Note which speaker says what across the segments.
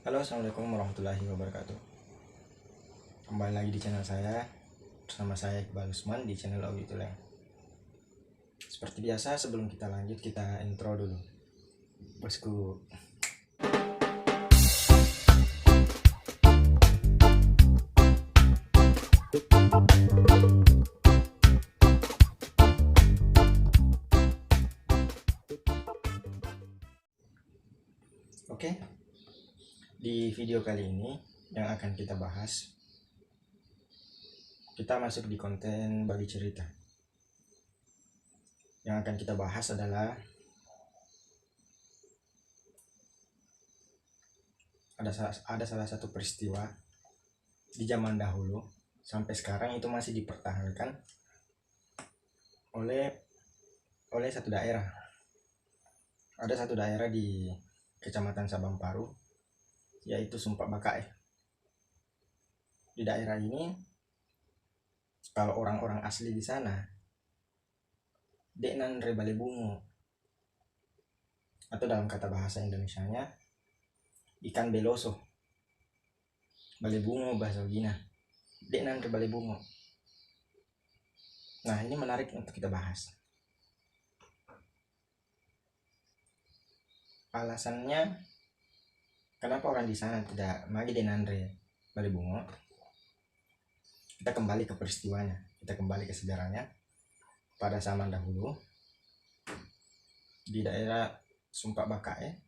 Speaker 1: Halo, assalamualaikum warahmatullahi wabarakatuh. Kembali lagi di channel saya bersama saya Iqbal Usman di channel Audio Tuleng. Seperti biasa, sebelum kita lanjut, kita intro dulu, bosku. Oke, di video kali ini yang akan kita bahas, kita masuk di konten bagi cerita. Yang akan kita bahas adalah ada salah satu peristiwa di zaman dahulu sampai sekarang itu masih dipertahankan oleh satu daerah. Ada satu daerah di Kecamatan Sabamparu, yaitu Sumpak Bakae. Di daerah ini, kalau orang-orang asli di sana, Deknan Rebale Bungo, atau dalam kata bahasa Indonesianya, ikan beloso, bale bungo bahasa Gina, Deknan Rebale Bungo. Nah, ini menarik untuk kita bahas. Alasannya kenapa orang di sana tidak magi Deknan Rebale Bungo? Kita kembali ke peristiwanya, kita kembali ke sejarahnya. Pada zaman dahulu di daerah Sumpak Bakae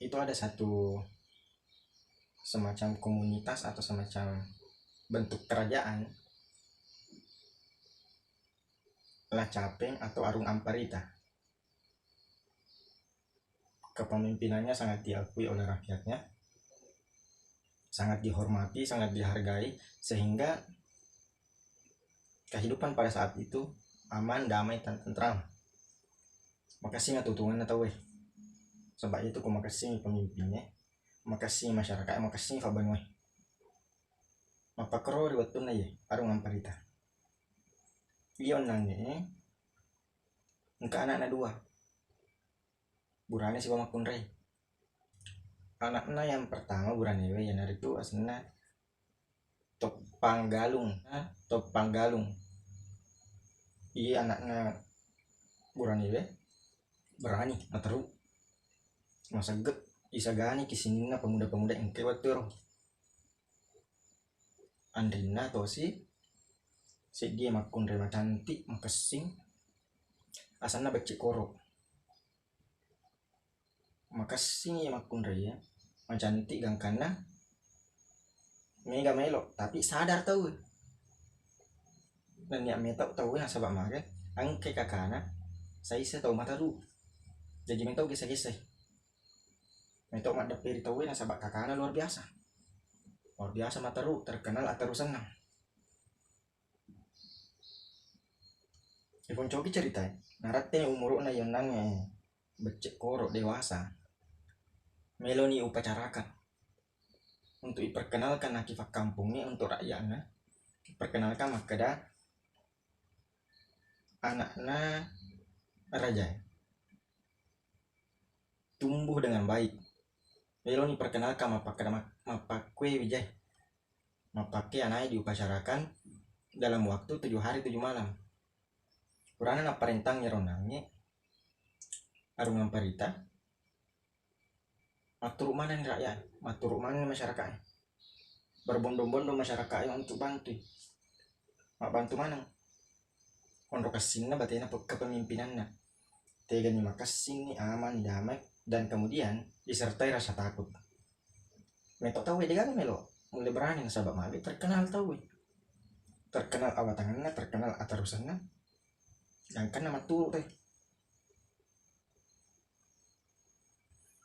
Speaker 1: itu ada satu semacam komunitas atau semacam bentuk kerajaan Lacapeng atau Arung Amparita. Kepemimpinannya sangat diakui oleh rakyatnya, sangat dihormati, sangat dihargai, sehingga kehidupan pada saat itu aman, damai, dan tentram. Makasih ngatutungan atau weh. Sebab itu ku makasih pemimpinnya, makasih masyarakat, makasih fabanwe. Mapakro riwatun na ye, Arung Amparita. Iyon nangnya, engka anak-anak dua. Burane si Makunrei. Anaknya yang pertama burane we yang dari itu aslinya Topanggalung. Iya anaknya burane we berani materu. Masaget isagani kisinina pemuda-pemuda yang kewatur. Andrina tosi si dia Makunrei cantik makasing asana becik koro. Makasing ya Makunrei ya cantik gangkana mega melo tapi sadar tahu dan ya metau tahu yang sabak mage angke kakana saya tahu mata lu jadi metau gese-gese metau mak dapiri tahu yang sabak kakana luar biasa mata lu terkenal atau senang. Ipon coki cerita narate umur na yon nange becek korok dewasa meloni upacarakan untuk diperkenalkan akifat kampungnya untuk rakyatnya, perkenalkan makada anaknya raja tumbuh dengan baik. Lalu diperkenalkan mapakwe wijay, mapake anaknya diupacarakan dalam waktu 7 hari 7 malam. Kurang na perintahnya ronangnya Arung Amparita matur mana nih rakyat, matur mana masyarakat, berbondong-bondong masyarakat yang untuk bantu, mak bantu mana? Pondok kasihnya batina kepemimpinannya, tegani makasih nih aman damai dan kemudian disertai rasa takut. Metok tahu dia kan melo, mulai berani nasabak mali terkenal tahu, terkenal awatangannya, terkenal atarusannya, yang kan nama tuh teh.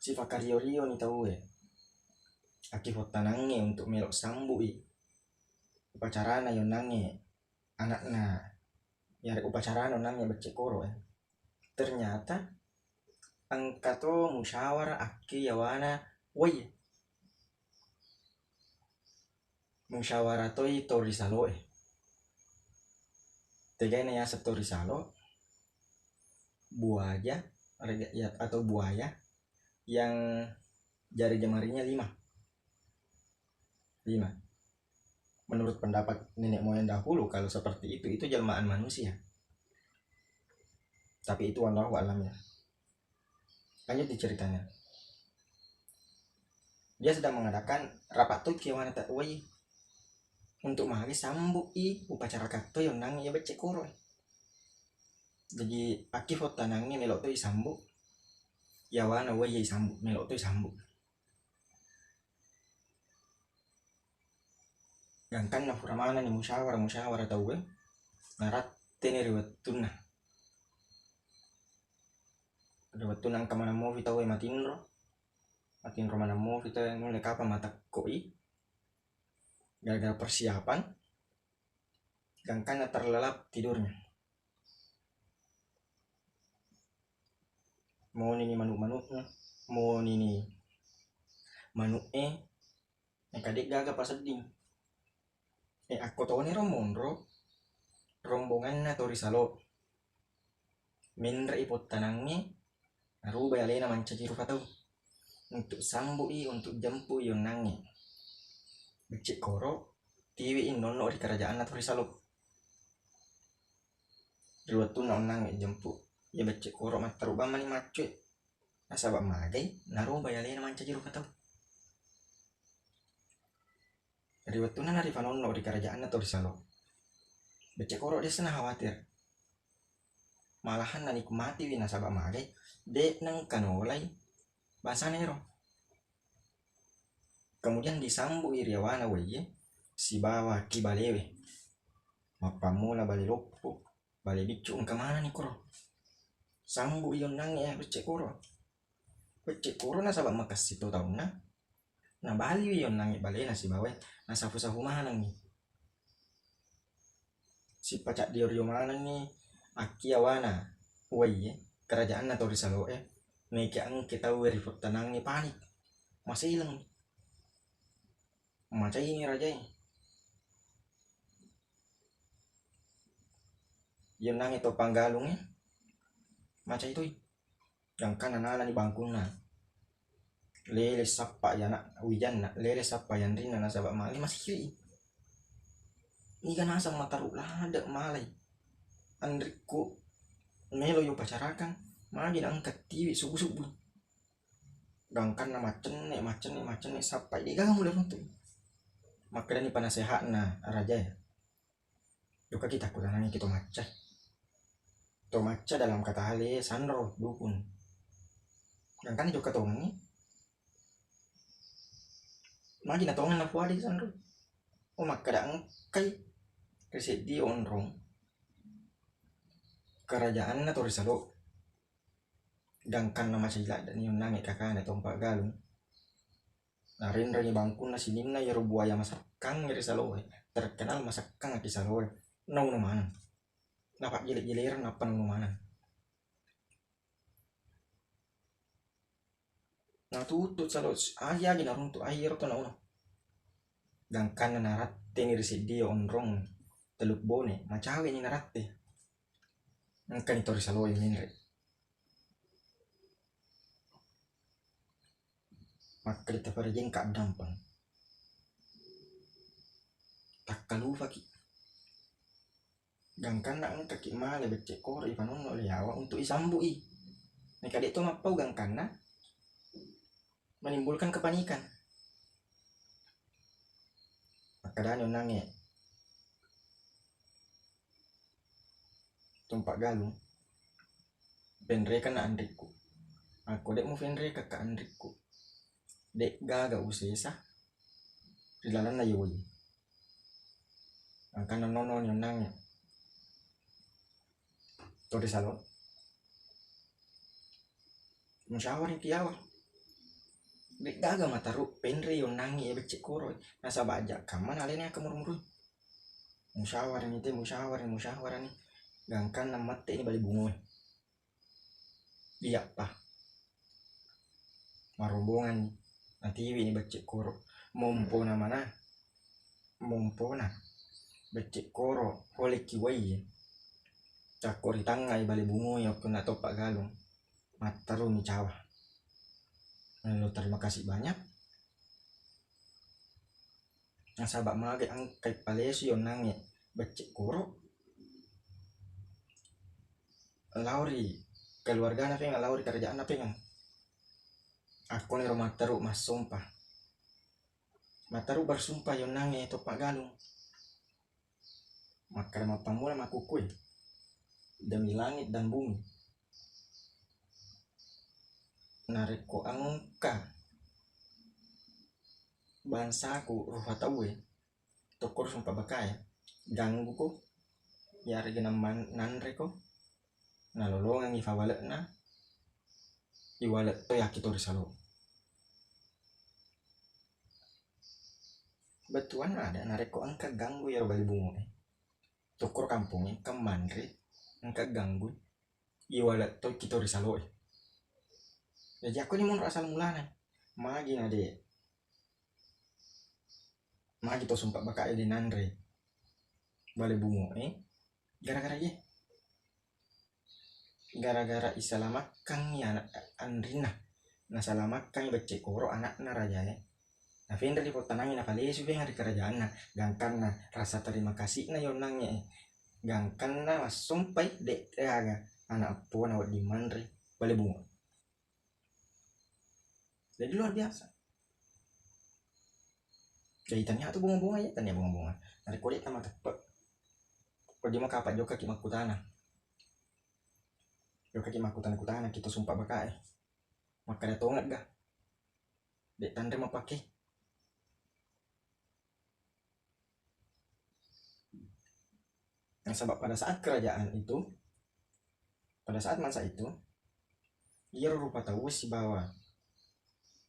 Speaker 1: Si Fakario ni tahu akifot tanangnya untuk melok sambui upacara na yon nange anaknya ya upacara nangnya becek koro ternyata angkato musyawara aki yawana woi musyawara toi torisalo tegane ya setorisalo buaya atau buaya yang jari jemarinya 5. Menurut pendapat nenek moyang dahulu, kalau seperti itu jelmaan manusia. Tapi itu wallahu alam ya. Lanjut di ceritanya. Dia sedang mengadakan rapat tuh kiawana tak wai untuk mahali sambuk upacara kato yang nang ya becek koro. Jadi akif tanangnya melok tuh sambuk. Ya wana wai sambuk melok tuh sambuk. Gangkan na furamana ni musyawara tau gue. Narat tene riwat tunah. Riwat tunang kamana mau tau gue matinro mana mau kita mulai kapan mata koi. Gara-gara persiapan. Gangkan terlelap tidurnya. Mau nini manuk-manuknya. Mau nini manuknya. Kadik gaga pas seding. Aku tahu nih rombongan na Torisalo. Minra ipot tanangnya. Narubay alena manca jiru katau. Untuk sambui, untuk jampu yung nangi. Becik koro. Tiwi nono di kerajaan na Torisalo. Riwat tu nangi jampu. Ya becik koro matarubah mani macu. Nasabak magay. Narubay alena manca jiru katau. Riwat tu nari fanono di kerajaan atau di Salo. Becek koro dia sana khawatir. Malahan nanikmati wina sabak magay. Dek nang kanolay. Bahasa nero. Kemudian disambu iriawana weye. Si bawa kibalewe. Mapamula bali lopo. Bali bicu kemana nih koro. Sambu iyon nang ya becek koro. Becek koro na sabak makas itu tahun na. Na bali iyon nang bali na si bawa. Na safu-safu mana nih. Si pacak diorio mana nih. Akiawana. Weye. Kerajaan na Torisalo Mekiang kita werifot tanang ni panik. Masih hilang. Macam ini raja ini. Yang nang itu panggalungnya. Macam itu. Yang kanan ala ni bangkuna. Lele sapa ya nak hujan nak. Lele sapa yang rina na sabak mali masih kiri. Ini kan asam mataruk lada malay. Andriku. Melo yo pacarakan. Magi angkat tiwi subuh-subuh. Gangkan na macen nih sampai di gagang mulai runtuh. Maka ni panasehat na raja ya. Duka kita kutanangi kita maca. To maca dalam kata hale sandro dukun. Gangkan juga tongi. Magi na tongan na puadi sandro. Oh maka dang kai resedi onrong. Kerajaan na Torisalo. Gangkan nama sila dan yung nangi kakana tompak galung. Narin rin bangkun na sinim na yaro buaya masakang yari saloy. Terkenal masakang aki saloy. Naunumanan. Napak gilit-giliran apa naunumanan. Natutut saloy. Ayah ginarunto ayer to nauno. Gangkan na naratte ni residi onrong. Teluk bone. Macawe ni naratte. Ngkan ito Torisalo minre. Maka kita pada jengkak dampang. Tak kalupa ki. Gangkan na ang kaki male becek koro ipanon no liawa untuk isambui. Nek adik to mapau gangkan na menimbulkan kepanikan. Maka dan yung nange tumpak galung. Penrekan na andriku. Aku dek mau penreka ka andriku. Dek gaga usesa rilalan na yoi angkan nono yung nangya Torisalo musyawar yung kiawa dek gaga mataru penre yung nangi becek koro nasa bajak kaman alenya kemurmuru musyawar ni gangkan na mate ini bali bungo iya pa marombongan nanti ini becek koro mumpona mana mumpona becek koro oleh kiwai cakori tangai bali bungo ya kena topak galung mataru ni cawa Lo terima kasih banyak. Nasabak mage angkai palesi onange becek koro lauri keluarga na pengen lauri kerjaan na pengen aku nih rumah teruk mas sumpah mataru bersumpah yonange to pak galung maka mapamula makukui demi langit dan bumi nareko angka bangsaku ruha tawe tokor sumpah bakaya ganggu ko yari genam nanre ko nalolongan ifawalek na iwalek to yakitori salo betuan ada nareko angka ganggu ya bali bungo tokor kampungnya kemandre angka ganggu iwalek to kitori salo jadi aku ini mau asal mulanya magi nade magi to sumpah bakaya di nanre bali bungo gara-gara ye gara-gara isalamakang ya anak andrina nasalamakang becek koro anak na raja na vendra di potanangi na kalesu be ngari kerajaan na gangkan na rasa terima kasih na yonangnya gangkan na masumpai de aga anak po na di mandre bale bunga jadi luar biasa jadi tanya tuh bunga-bunga ya tanya bunga-bunga nari kode tama tepat kode mau kapan joka ki makutana joka ki makutana kutana kita sumpah bakae makanya tongat ga dek tandre mau pakai nah, sebab pada saat kerajaan itu pada saat masa itu ia rupa tahu si bawa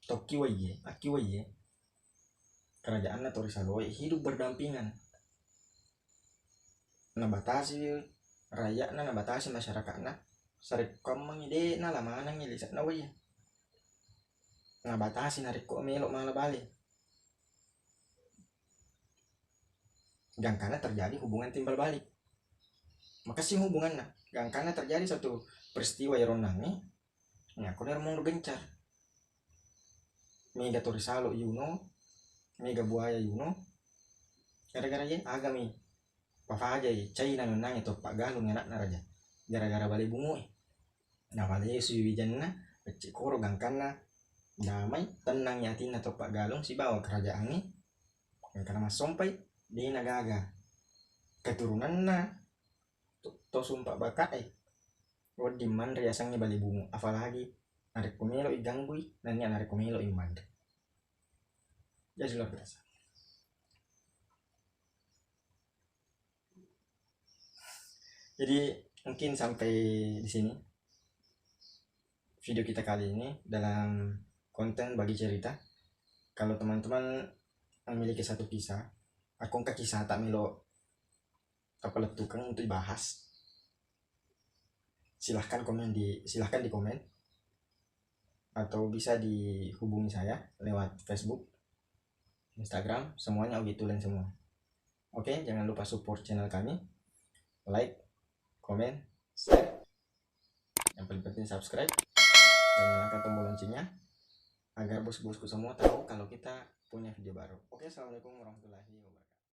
Speaker 1: toki waye aki waye kerajaan atau risaloi hidup berdampingan nabatasi rakyat na nabatasi masyarakat na sarik kamang ide na lamana ngilisat na waye nabatasi narik ko melok malah balik dan karena terjadi hubungan timbal balik makasih hubungan na dan karena terjadi satu peristiwa yaronangi ya aku mau gencar mega torisalo yuno mega buaya yuno gara-gara ye agami pafaja China nonang itu pak galung enak na raja gara-gara balik bungo nah balik suwijan na becik koro gangkana damai tenang yatin atau pak galung si bawa kerajaan ni karena mas sompai di nagaga keturunan na to sumpah bakai wadi mandre asangnya balik bungo apalagi narik kumelo iganggui dan ya narik kumelo imandre jadi luar biasa. Jadi mungkin sampai di sini video kita kali ini dalam konten bagi cerita. Kalau teman-teman memiliki satu kisah, aku ke kisah tak melo apa tukang untuk dibahas, silahkan di komen atau bisa dihubungi saya lewat Facebook, Instagram, semuanya Augie Tulen semua. Oke, jangan lupa support channel kami, like, komen, share, yang paling penting subscribe dan nyalakan tombol loncengnya agar bos-bosku semua tahu kalau kita punya video baru. Oke, assalamualaikum warahmatullahi wabarakatuh.